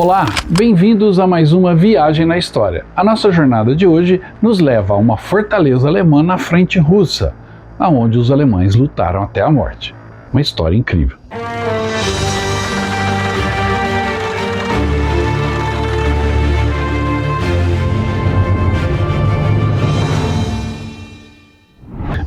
Olá, bem-vindos a mais uma viagem na história. A nossa jornada de hoje nos leva a uma fortaleza alemã na frente russa, aonde os alemães lutaram até a morte. Uma história incrível.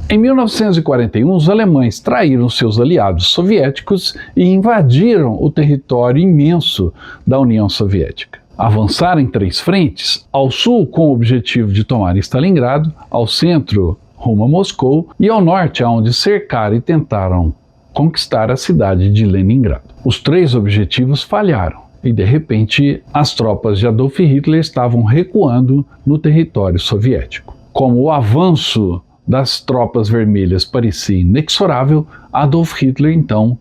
Em 1941, os alemães traíram seus aliados soviéticos e invadiram o território imenso da União Soviética. Avançaram em 3 frentes: ao sul com o objetivo de tomar Stalingrado, ao centro rumo a Moscou e ao norte, onde cercaram e tentaram conquistar a cidade de Leningrado. Os 3 objetivos falharam e, de repente, as tropas de Adolf Hitler estavam recuando no território soviético. Como o avanço das tropas vermelhas parecia inexorável, Adolf Hitler então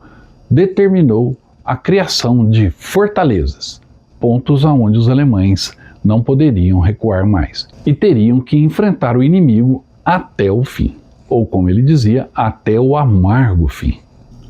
determinou a criação de fortalezas, pontos aonde os alemães não poderiam recuar mais e teriam que enfrentar o inimigo até o fim, ou como ele dizia, até o amargo fim.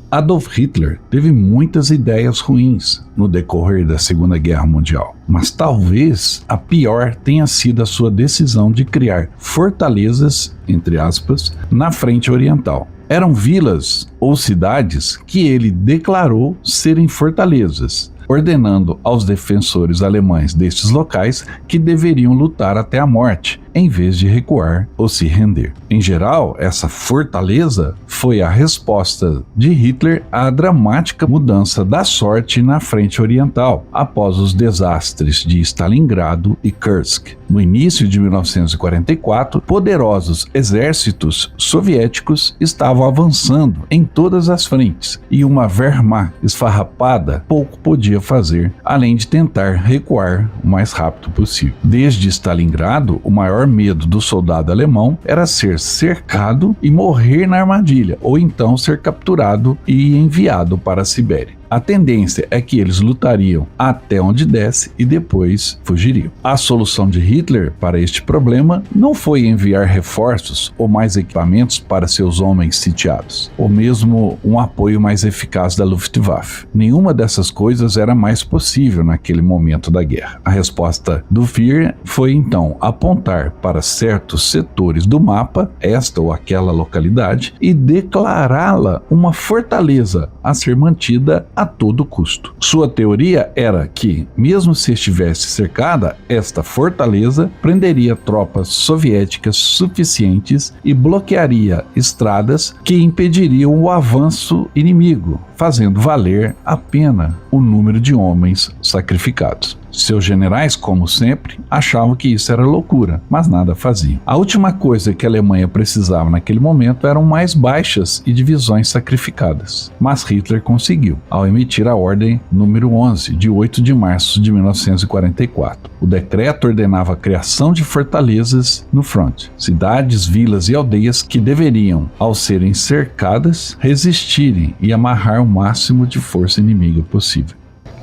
Adolf Hitler teve muitas ideias ruins no decorrer da Segunda Guerra Mundial, mas talvez a pior tenha sido a sua decisão de criar fortalezas, entre aspas, na frente oriental. Eram vilas ou cidades que ele declarou serem fortalezas, ordenando aos defensores alemães destes locais que deveriam lutar até a morte, em vez de recuar ou se render. Em geral, essa fortaleza foi a resposta de Hitler à dramática mudança da sorte na frente oriental, após os desastres de Stalingrado e Kursk. No início de 1944, poderosos exércitos soviéticos estavam avançando em todas as frentes, e uma Wehrmacht esfarrapada pouco podia fazer, além de tentar recuar o mais rápido possível. Desde Stalingrado, o maior medo do soldado alemão era ser cercado e morrer na armadilha, ou então ser capturado e enviado para a Sibéria. A tendência é que eles lutariam até onde desse e depois fugiriam. A solução de Hitler para este problema não foi enviar reforços ou mais equipamentos para seus homens sitiados, ou mesmo um apoio mais eficaz da Luftwaffe. Nenhuma dessas coisas era mais possível naquele momento da guerra. A resposta do Führer foi então apontar para certos setores do mapa, esta ou aquela localidade, e declará-la uma fortaleza a ser mantida a todo custo. Sua teoria era que, mesmo se estivesse cercada, esta fortaleza prenderia tropas soviéticas suficientes e bloquearia estradas que impediriam o avanço inimigo, fazendo valer a pena o número de homens sacrificados. Seus generais, como sempre, achavam que isso era loucura, mas nada faziam. A última coisa que a Alemanha precisava naquele momento eram mais baixas e divisões sacrificadas. Mas Hitler conseguiu, ao emitir a Ordem número 11, de 8 de março de 1944. O decreto ordenava a criação de fortalezas no fronte, cidades, vilas e aldeias que deveriam, ao serem cercadas, resistirem e amarrar o máximo de força inimiga possível.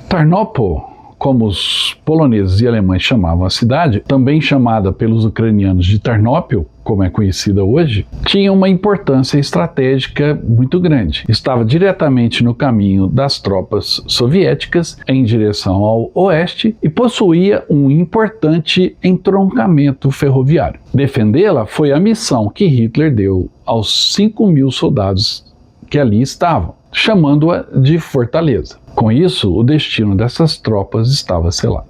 Tarnopol, como os poloneses e alemães chamavam a cidade, também chamada pelos ucranianos de Tarnopil, como é conhecida hoje, tinha uma importância estratégica muito grande. Estava diretamente no caminho das tropas soviéticas em direção ao oeste e possuía um importante entroncamento ferroviário. Defendê-la foi a missão que Hitler deu aos 5.000 soldados que ali estavam, chamando-a de fortaleza. Com isso, o destino dessas tropas estava selado.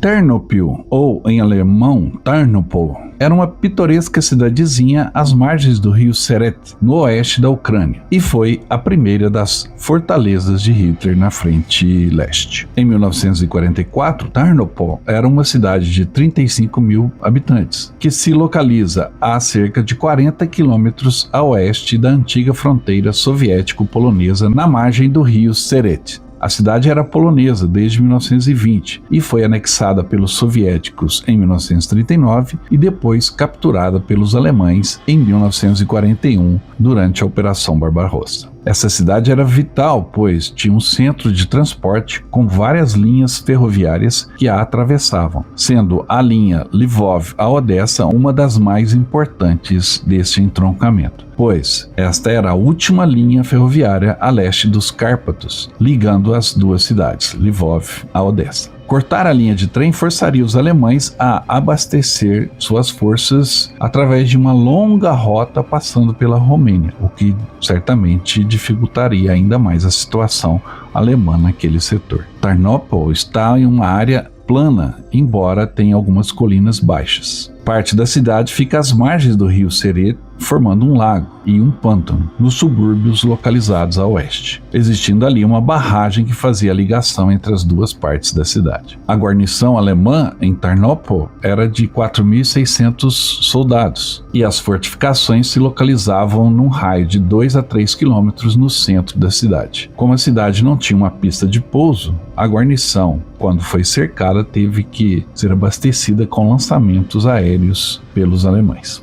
Ternopil, ou em alemão Tarnopol, era uma pitoresca cidadezinha às margens do rio Seret, no oeste da Ucrânia, e foi a primeira das fortalezas de Hitler na frente leste. Em 1944, Tarnopol era uma cidade de 35.000 habitantes, que se localiza a cerca de 40 quilômetros a oeste da antiga fronteira soviético-polonesa na margem do rio Seret. A cidade era polonesa desde 1920 e foi anexada pelos soviéticos em 1939 e depois capturada pelos alemães em 1941 durante a Operação Barbarossa. Essa cidade era vital, pois tinha um centro de transporte com várias linhas ferroviárias que a atravessavam, sendo a linha Lvov a Odessa uma das mais importantes desse entroncamento, pois esta era a última linha ferroviária a leste dos Cárpatos, ligando as duas cidades, Lvov a Odessa. Cortar a linha de trem forçaria os alemães a abastecer suas forças através de uma longa rota passando pela Romênia, o que certamente dificultaria ainda mais a situação alemã naquele setor. Tarnopol está em uma área plana, embora tenha algumas colinas baixas. Parte da cidade fica às margens do rio Seret, formando um lago e um pântano nos subúrbios localizados a oeste, existindo ali uma barragem que fazia a ligação entre as duas partes da cidade. A guarnição alemã em Tarnopol era de 4.600 soldados e as fortificações se localizavam num raio de 2 a 3 quilômetros no centro da cidade. Como a cidade não tinha uma pista de pouso, a guarnição, quando foi cercada, teve que ser abastecida com lançamentos aéreos pelos alemães.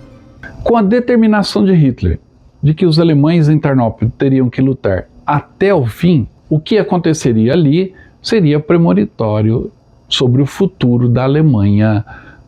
Com a determinação de Hitler de que os alemães em Tarnopol teriam que lutar até o fim, o que aconteceria ali seria premonitório sobre o futuro da Alemanha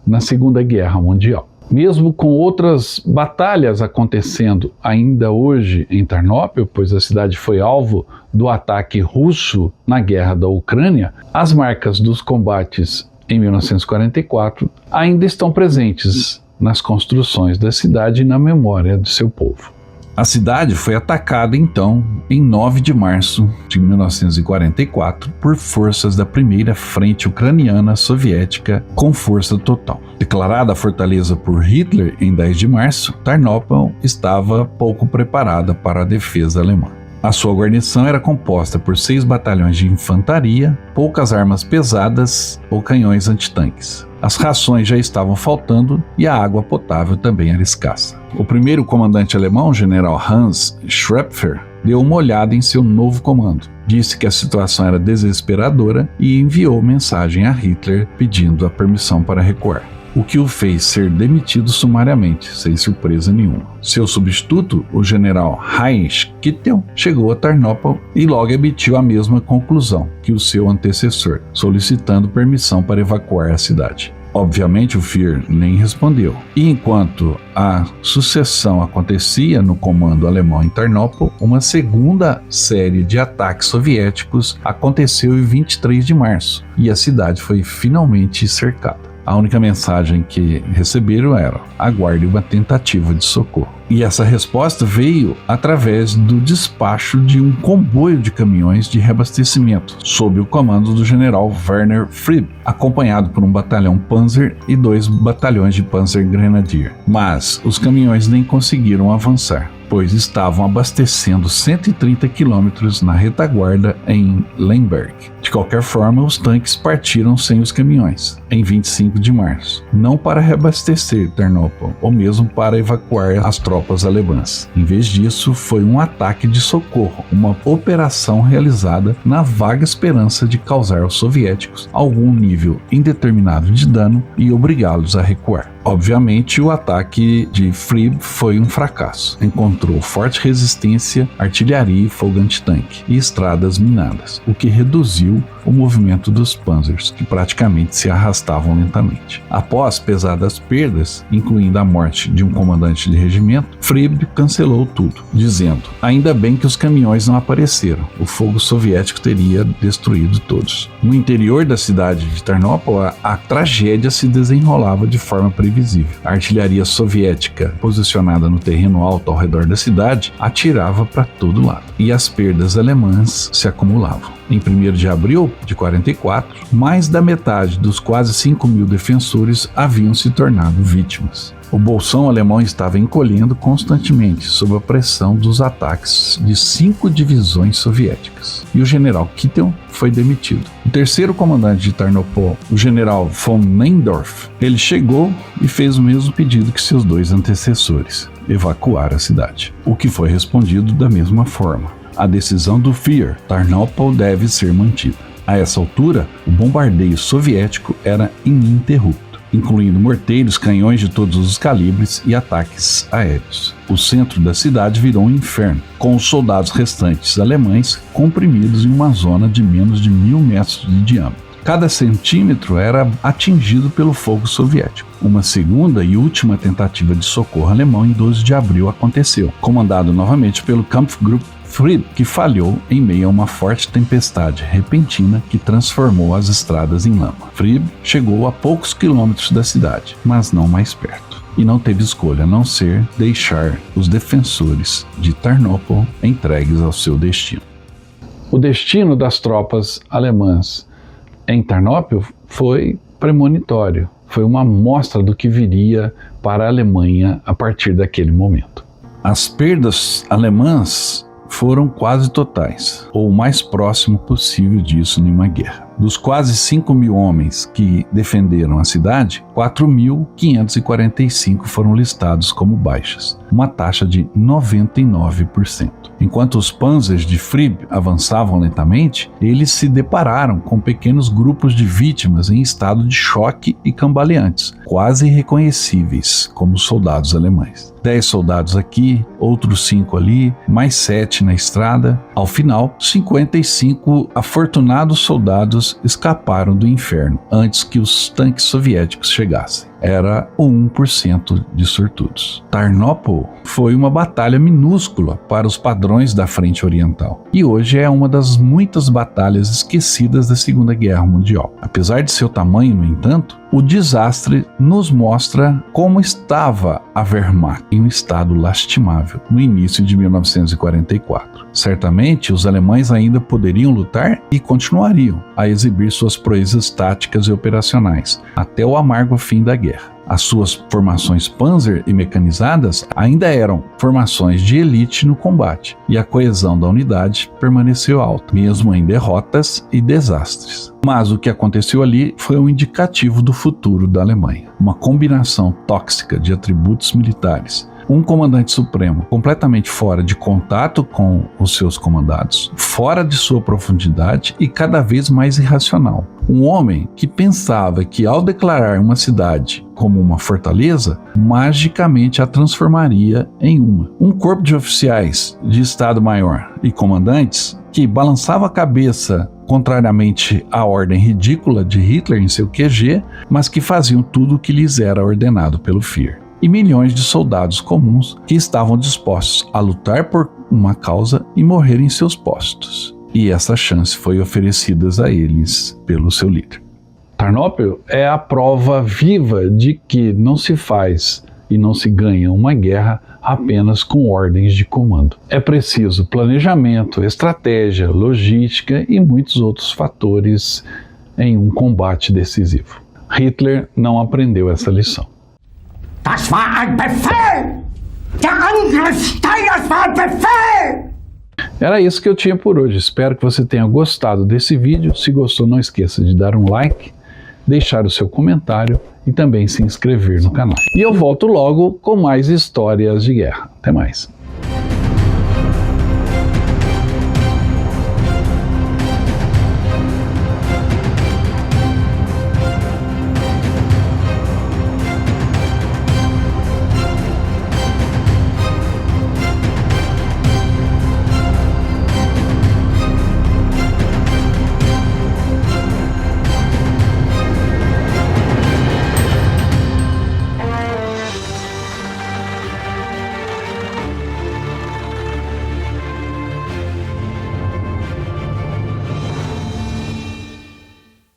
na Segunda Guerra Mundial. Mesmo com outras batalhas acontecendo ainda hoje em Tarnopol, pois a cidade foi alvo do ataque russo na Guerra da Ucrânia, as marcas dos combates em 1944 ainda estão presentes nas construções da cidade e na memória do seu povo. A cidade foi atacada então em 9 de março de 1944 por forças da primeira frente ucraniana soviética com força total. Declarada a fortaleza por Hitler em 10 de março, Tarnopol estava pouco preparada para a defesa alemã. A sua guarnição era composta por 6 batalhões de infantaria, poucas armas pesadas ou canhões antitanques. As rações já estavam faltando e a água potável também era escassa. O primeiro comandante alemão, o general Hans Schroepfer, deu uma olhada em seu novo comando. Disse que a situação era desesperadora e enviou mensagem a Hitler pedindo a permissão para recuar, o que o fez ser demitido sumariamente, sem surpresa nenhuma. Seu substituto, o general Heinrich Kittel, chegou a Tarnopol e logo emitiu a mesma conclusão que o seu antecessor, solicitando permissão para evacuar a cidade. Obviamente o Führer nem respondeu. E enquanto a sucessão acontecia no comando alemão em Tarnopol, uma segunda série de ataques soviéticos aconteceu em 23 de março e a cidade foi finalmente cercada. A única mensagem que receberam era: aguarde uma tentativa de socorro. E essa resposta veio através do despacho de um comboio de caminhões de reabastecimento, sob o comando do general Werner Frieb, acompanhado por um batalhão Panzer e 2 batalhões de Panzer Grenadier. Mas os caminhões nem conseguiram avançar, pois estavam abastecendo 130 quilômetros na retaguarda em Lemberg. De qualquer forma, os tanques partiram sem os caminhões, em 25 de março, não para reabastecer Tarnopol, ou mesmo para evacuar as tropas alemãs. Em vez disso, foi um ataque de socorro, uma operação realizada na vaga esperança de causar aos soviéticos algum nível indeterminado de dano e obrigá-los a recuar. Obviamente, o ataque de Frieb foi um fracasso. Encontrou forte resistência, artilharia e fogo antitanque e estradas minadas, o que reduziu o movimento dos panzers, que praticamente se arrastavam lentamente. Após pesadas perdas, incluindo a morte de um comandante de regimento, Frieb cancelou tudo, dizendo: ainda bem que os caminhões não apareceram, o fogo soviético teria destruído todos. No interior da cidade de Tarnopol, a tragédia se desenrolava de forma previsível. A artilharia soviética, posicionada no terreno alto ao redor da cidade, atirava para todo lado, e as perdas alemãs se acumulavam. Em 1º de abril de 44, mais da metade dos quase 5.000 defensores haviam se tornado vítimas. O bolsão alemão estava encolhendo constantemente sob a pressão dos ataques de 5 divisões soviéticas, e o general Kittel foi demitido. O terceiro comandante de Tarnopol, o general von Neindorf, ele chegou e fez o mesmo pedido que seus 2 antecessores: evacuar a cidade, o que foi respondido da mesma forma. A decisão do Führer: Tarnopol deve ser mantida. A essa altura, o bombardeio soviético era ininterrupto, incluindo morteiros, canhões de todos os calibres e ataques aéreos. O centro da cidade virou um inferno, com os soldados restantes alemães comprimidos em uma zona de menos de 1.000 metros de diâmetro. Cada centímetro era atingido pelo fogo soviético. Uma segunda e última tentativa de socorro alemão em 12 de abril aconteceu, comandado novamente pelo Kampfgruppe Frieb, que falhou em meio a uma forte tempestade repentina que transformou as estradas em lama. Frieb chegou a poucos quilômetros da cidade, mas não mais perto, e não teve escolha a não ser deixar os defensores de Tarnopol entregues ao seu destino. O destino das tropas alemãs em Tarnopol foi premonitório, foi uma amostra do que viria para a Alemanha a partir daquele momento. As perdas alemãs foram quase totais, ou o mais próximo possível disso em uma guerra. Dos quase 5.000 homens que defenderam a cidade, 4.545 foram listados como baixas, uma taxa de 99%. Enquanto os panzers de Frieb avançavam lentamente, eles se depararam com pequenos grupos de vítimas em estado de choque e cambaleantes, quase irreconhecíveis como soldados alemães. 10 soldados aqui, outros 5 ali, mais 7 na estrada. Ao final, 55 afortunados soldados escaparam do inferno antes que os tanques soviéticos chegassem. Era o 1% de sortudos. Tarnopol foi uma batalha minúscula para os padrões da Frente Oriental e hoje é uma das muitas batalhas esquecidas da Segunda Guerra Mundial. Apesar de seu tamanho, no entanto, o desastre nos mostra como estava a Wehrmacht em um estado lastimável no início de 1944. Certamente, os alemães ainda poderiam lutar e continuariam a exibir suas proezas táticas e operacionais até o amargo fim da guerra. As suas formações Panzer e mecanizadas ainda eram formações de elite no combate, e a coesão da unidade permaneceu alta, mesmo em derrotas e desastres. Mas o que aconteceu ali foi um indicativo do futuro da Alemanha, uma combinação tóxica de atributos militares. Um comandante supremo completamente fora de contato com os seus comandados, fora de sua profundidade e cada vez mais irracional. Um homem que pensava que ao declarar uma cidade como uma fortaleza, magicamente a transformaria em uma. Um corpo de oficiais de Estado-Maior e comandantes que balançava a cabeça contrariamente à ordem ridícula de Hitler em seu QG, mas que faziam tudo o que lhes era ordenado pelo Führer. E milhões de soldados comuns que estavam dispostos a lutar por uma causa e morrer em seus postos. E essa chance foi oferecida a eles pelo seu líder. Tarnopol é a prova viva de que não se faz e não se ganha uma guerra apenas com ordens de comando. É preciso planejamento, estratégia, logística e muitos outros fatores em um combate decisivo. Hitler não aprendeu essa lição. Das war ein Befehl! Der Angriff Steiners war ein Befehl! Era isso que eu tinha por hoje. Espero que você tenha gostado desse vídeo. Se gostou, não esqueça de dar um like, deixar o seu comentário e também se inscrever no canal. E eu volto logo com mais histórias de guerra. Até mais.